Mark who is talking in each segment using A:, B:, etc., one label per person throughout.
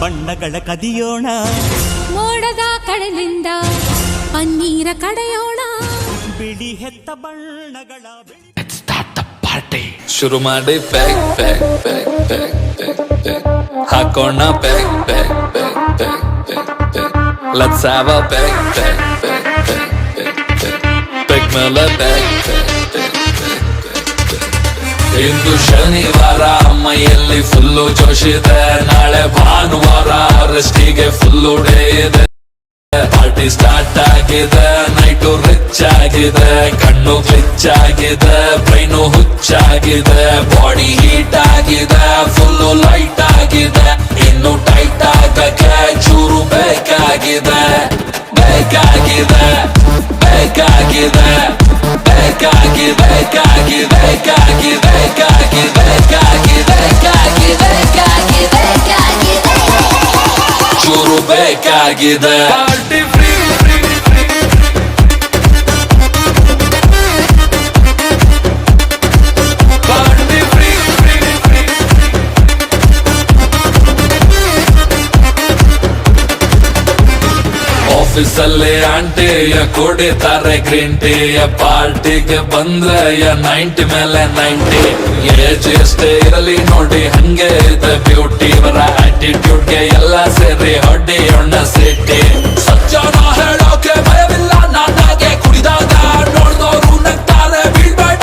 A: ಬಣ್ಣಗಳ ಕದಿಯೋಣ
B: ಮೋಡದ ಕಡಲಿಂದ ಪನ್ನೀರ ಕಡೆಯೋಣ
A: ಬಿಳಿ ಹೆತ್ತ ಬಣ್ಣಗಳ
C: ಶುರು ಮಾಡಿ bag bag bag bag bag bag ಹಾಕೋಣ bag bag bag bag bag bag let's have a bag bag bag bag bag bag bag ಮೇಲೆ ಬ್ಯಾಗ್ ಬ್ಯಾಗ್ ಬ್ಯಾಗ್ ಇಂದು ಶನಿವಾರ ಮೈಯಲ್ಲಿ ಫುಲ್ಲು ಜೋಶಿದೆ ನಾಳೆ ಭಾನುವಾರ ರೆಸ್ಟಿಗೆ ಫುಲ್ಲು ಡೇ ಇದೆ ಪಾರ್ಟಿ ಸ್ಟಾರ್ಟ್ ಆಗಿದೆ ನೈಟು ರಿಚ್ ಆಗಿದೆ ಕಣ್ಣು ಗ್ಲಿಚ್ ಆಗಿದೆ ಬ್ರೈನು ಹುಚ್ಚಾಗಿದೆ ಬಾಡಿ ಹೀಟ್ ಆಗಿದೆ ಫುಲ್ಲು ಲೈಟ್ ಆಗಿದೆ ಇನ್ನು ಟೈಟ್ ಆಗಕ್ಕೆ ಚೂರು ಬೇಕಾಗಿದೆ ಬೇಕಾಗಿದೆ ಬೇಕಾಗಿದೆ ಬೇಕಾಗಿ ಬೇಕಾಗಿ ಬೇಕಾಗಿ ಬೇಕಾಗಿ ಬೇಕಾಗಿ ಬೇಕಾಗಿ ಬೇಕಾಗಿ ಬೇಕಾಗಿ ಚೂರು ಬೇಕಾಗಿದೆ party free free free party free free free ಆಫೀಸಲ್ಲಿ ಆಂಟಿಯ ಕುಡಿತಾರೆ ಗ್ರೀನ್ ಟೀಯ ಪಾರ್ಟಿಗೆ ಬಂದ್ರೆ 90 ಮೇಲೆ 90 ಏಜ್ ಎಷ್ಟೇ ಇರಲಿ ನೋಡಿ ಹಂಗೆ ಇದೆ ಬ್ಯೂಟಿ ಇವರ ಆಟಿಟ್ಯೂಡ್ಗೆ ಎಲ್ಲ ಸೇರಿ ಹೊಡೆಯೋಣ ಸಿಟಿ ಸಜ್ಜನ ಹೇಳೋಕೆ ಭಯವಿಲ್ಲ ನಾನಾಗೆ ಕುಡಿದಾಗ ನೋಡ್ದೋರು ನಗ್ತಾರೆ ಬೀಳ್ಬೇಡ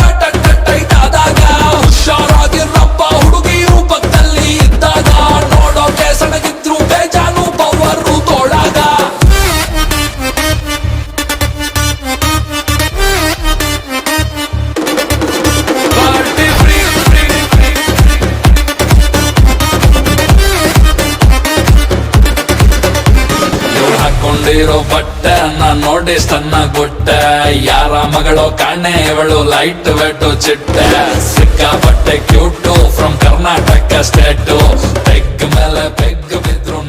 C: ಟೈಟ್ ಆದಾಗ ಹುಷಾರಾಗಿರಪ್ಪ ಹುಡುಗಿರು ಪಕ್ಕದಲ್ಲಿ ಇದ್ದಾಗ ನೋಡೋಕೆ ಸಣಗಿದ್ರು ಬೇಜಾನು ಪವರು ತೋಳಾಗ ಹಾಕೊಂಡಿರೋ ಬಟ್ಟೆ ನಾನ್ ನೋಡಿ ಸಣ್ಣ ಗುಟ್ಟೆ ಯಾರ ಮಗಳು ಕಾಣೆ ಇವಳು ಲೈಟ್ ವೆಟ್ಟು ಚಿಟ್ಟೆ ಸಿಕ್ಕಾಪಟ್ಟೆ cute from Karnataka state peg ಮೇಲೆ ಪೆಗ್ ಬಿದ್ರು